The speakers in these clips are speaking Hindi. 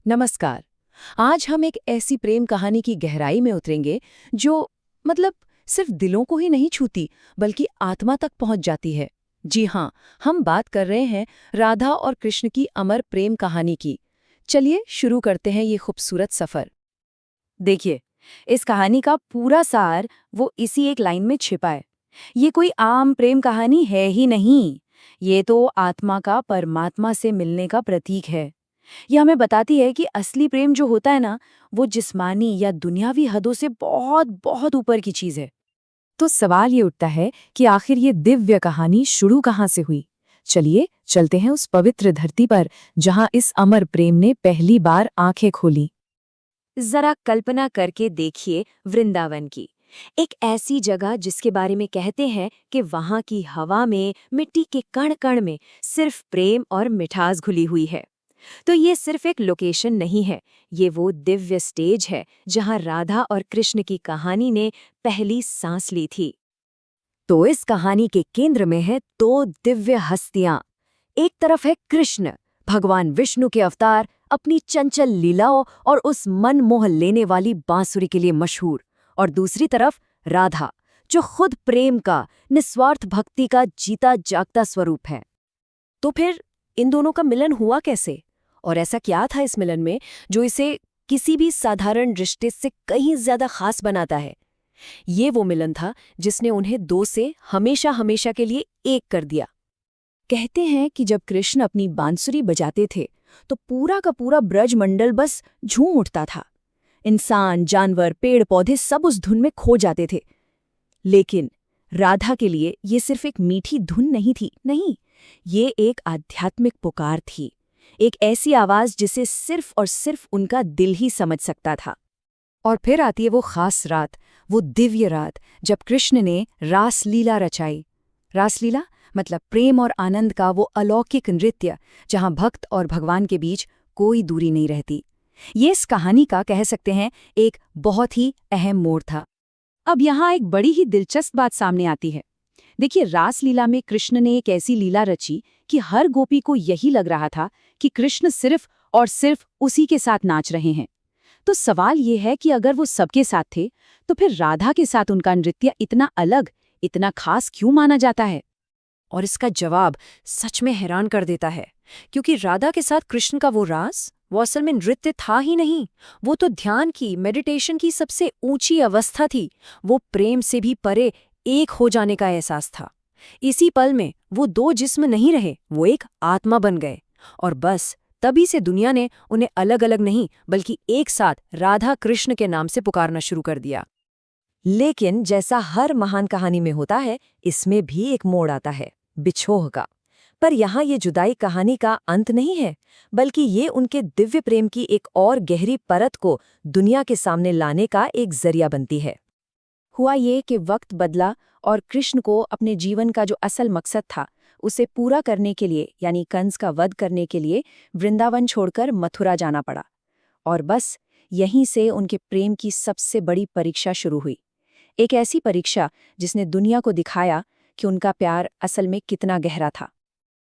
नमस्कार। आज हम एक ऐसी प्रेम कहानी की गहराई में उतरेंगे जो मतलब सिर्फ दिलों को ही नहीं छूती बल्कि आत्मा तक पहुंच जाती है। जी हाँ, हम बात कर रहे हैं राधा और कृष्ण की अमर प्रेम कहानी की। चलिए शुरू करते हैं ये खूबसूरत सफर। देखिए, इस कहानी का पूरा सार वो इसी एक लाइन में छिपा है। ये कोई आम प्रेम कहानी है ही नहीं। ये तो आत्मा का परमात्मा से मिलने का प्रतीक है। ये हमें बताती है कि असली प्रेम जो होता है ना, वो जिस्मानी या दुनियावी हदों से बहुत बहुत ऊपर की चीज है। तो सवाल ये उठता है कि आखिर ये दिव्य कहानी शुरू कहाँ से हुई। चलिए चलते हैं उस पवित्र धरती पर जहाँ इस अमर प्रेम ने पहली बार आंखें खोली। जरा कल्पना करके देखिए वृंदावन की। एक ऐसी जगह जिसके बारे में कहते हैं कि वहां की हवा में, मिट्टी के कण कण में सिर्फ प्रेम और मिठास घुली हुई है। तो ये सिर्फ एक लोकेशन नहीं है, ये वो दिव्य स्टेज है जहां राधा और कृष्ण की कहानी ने पहली सांस ली थी। तो इस कहानी के केंद्र में है दो दिव्य हस्तियां। एक तरफ है कृष्ण, भगवान विष्णु के अवतार, अपनी चंचल लीलाओं और उस मन मोह लेने वाली बांसुरी के लिए मशहूर। और दूसरी तरफ राधा, जो खुद प्रेम का, निस्वार्थ भक्ति का जीता जागता स्वरूप है। तो फिर इन दोनों का मिलन हुआ कैसे? और ऐसा क्या था इस मिलन में जो इसे किसी भी साधारण रिश्ते से कहीं ज्यादा खास बनाता है? ये वो मिलन था जिसने उन्हें दो से हमेशा हमेशा के लिए एक कर दिया। कहते हैं कि जब कृष्ण अपनी बांसुरी बजाते थे तो पूरा का पूरा ब्रजमंडल बस झूम उठता था। इंसान, जानवर, पेड़ पौधे सब उस धुन में खो जाते थे। लेकिन राधा के लिए ये सिर्फ एक मीठी धुन नहीं थी, नहीं, ये एक आध्यात्मिक पुकार थी। एक ऐसी आवाज जिसे सिर्फ और सिर्फ उनका दिल ही समझ सकता था। और फिर आती है वो खास रात, वो दिव्य रात जब कृष्ण ने रासलीला रचाई। रासलीला मतलब प्रेम और आनंद का वो अलौकिक नृत्य जहां भक्त और भगवान के बीच कोई दूरी नहीं रहती। ये इस कहानी का कह सकते हैं एक बहुत ही अहम मोड़ था। अब यहाँ एक बड़ी ही दिलचस्प बात सामने आती है। देखिए, रासलीला में कृष्ण ने एक ऐसी लीला रची कि हर गोपी को यही लग रहा था कि कृष्ण सिर्फ और सिर्फ उसी के साथ नाच रहे हैं। तो सवाल ये है कि अगर वो सबके साथ थे तो फिर राधा के साथ उनका नृत्य इतना अलग, इतना खास क्यों माना जाता है? और इसका जवाब सच में हैरान कर देता है, क्योंकि राधा के साथ कृष्ण का वो रास, वो असल में नृत्य था ही नहीं। वो तो ध्यान की, मेडिटेशन की सबसे ऊंची अवस्था थी। वो प्रेम से भी परे एक हो जाने का एहसास था। इसी पल में वो दो जिस्म नहीं रहे, वो एक आत्मा बन गए। और बस तभी से दुनिया ने उन्हें अलग अलग नहीं बल्कि एक साथ राधा कृष्ण के नाम से पुकारना शुरू कर दिया। लेकिन जैसा हर महान कहानी में होता है, इसमें भी एक मोड़ आता है, बिछोह का। पर यहाँ ये जुदाई कहानी का अंत नहीं है, बल्कि ये उनके दिव्य प्रेम की एक और गहरी परत को दुनिया के सामने लाने का एक जरिया बनती है। हुआ ये कि वक्त बदला और कृष्ण को अपने जीवन का जो असल मकसद था उसे पूरा करने के लिए, यानी कंस का वध करने के लिए, वृंदावन छोड़कर मथुरा जाना पड़ा। और बस यहीं से उनके प्रेम की सबसे बड़ी परीक्षा शुरू हुई। एक ऐसी परीक्षा जिसने दुनिया को दिखाया कि उनका प्यार असल में कितना गहरा था।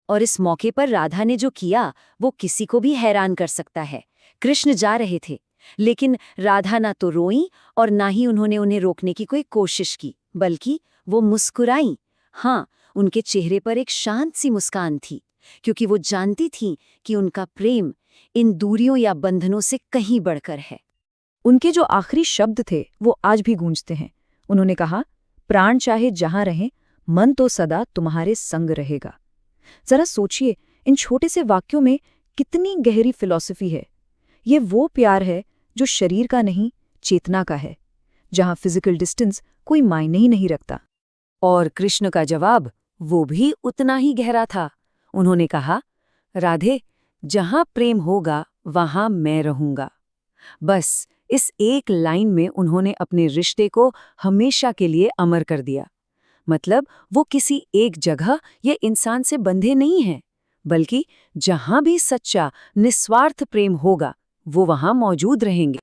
और इस मौके पर राधा ने जो किया वो किसी को भी हैरान कर सकता है। कृष्ण जा रहे थे, लेकिन राधा ना तो रोई और ना ही उन्होंने उन्हें रोकने की कोई कोशिश की, बल्कि वो मुस्कुराई। हाँ, उनके चेहरे पर एक शांत सी मुस्कान थी, क्योंकि वो जानती थीं कि उनका प्रेम इन दूरियों या बंधनों से कहीं बढ़कर है। उनके जो आखिरी शब्द थे वो आज भी गूंजते हैं। उन्होंने कहा, प्राण चाहे जहां रहे, मन तो सदा तुम्हारे संग रहेगा। जरा सोचिए, इन छोटे से वाक्यों में कितनी गहरी फिलॉसफी है। ये वो प्यार है जो शरीर का नहीं, चेतना का है, जहां फिजिकल डिस्टेंस कोई मायने ही नहीं रखता। और कृष्ण का जवाब वो भी उतना ही गहरा था। उन्होंने कहा, राधे, जहां प्रेम होगा वहां मैं रहूंगा। बस इस एक लाइन में उन्होंने अपने रिश्ते को हमेशा के लिए अमर कर दिया। मतलब वो किसी एक जगह या इंसान से बंधे नहीं हैं, बल्कि जहां भी सच्चा निस्वार्थ प्रेम होगा वो वहां मौजूद रहेंगे।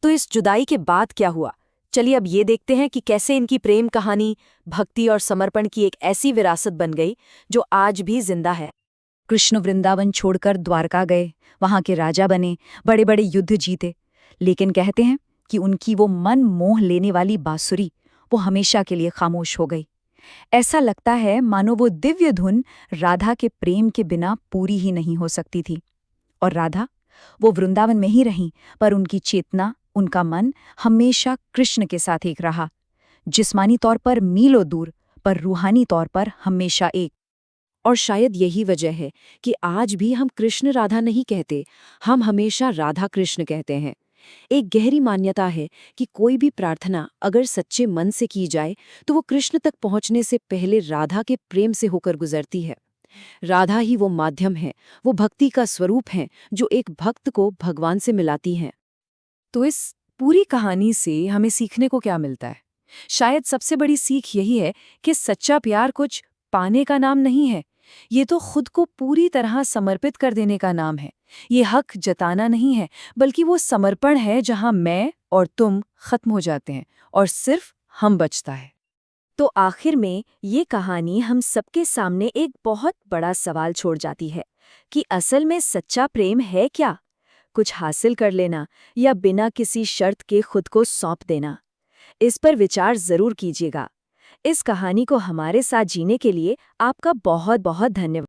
तो इस जुदाई के बाद क्या हुआ? चलिए अब ये देखते हैं कि कैसे इनकी प्रेम कहानी भक्ति और समर्पण की एक ऐसी विरासत बन गई जो आज भी जिंदा है। कृष्ण वृंदावन छोड़कर द्वारका गए, वहां के राजा बने, बड़े बड़े युद्ध जीते। लेकिन कहते हैं कि उनकी वो मन मोह लेने वाली बांसुरी वो हमेशा के लिए खामोश हो गई। ऐसा लगता है मानो वो दिव्य धुन राधा के प्रेम के बिना पूरी ही नहीं हो सकती थी। और राधा, वो वृंदावन में ही रहीं, पर उनकी चेतना, उनका मन हमेशा कृष्ण के साथ एक रहा। जिस्मानी तौर पर मीलों दूर, पर रूहानी तौर पर हमेशा एक। और शायद यही वजह है कि आज भी हम कृष्ण राधा नहीं कहते, हम हमेशा राधा कृष्ण कहते हैं। एक गहरी मान्यता है कि कोई भी प्रार्थना अगर सच्चे मन से की जाए तो वो कृष्ण तक पहुंचने से पहले राधा के प्रेम से होकर गुजरती है। राधा ही वो माध्यम है, वो भक्ति का स्वरूप है जो एक भक्त को भगवान से मिलाती हैं। तो इस पूरी कहानी से हमें सीखने को क्या मिलता है? शायद सबसे बड़ी सीख यही है कि सच्चा प्यार कुछ पाने का नाम नहीं है, ये तो खुद को पूरी तरह समर्पित कर देने का नाम है। ये हक जताना नहीं है, बल्कि वो समर्पण है जहां मैं और तुम खत्म हो जाते हैं और सिर्फ हम बचता है। तो आखिर में ये कहानी हम सबके सामने एक बहुत बड़ा सवाल छोड़ जाती है कि असल में सच्चा प्रेम है क्या? कुछ हासिल कर लेना या बिना किसी शर्त के खुद को सौंप देना? इस पर विचार जरूर कीजिएगा। इस कहानी को हमारे साथ जीने के लिए आपका बहुत बहुत धन्यवाद।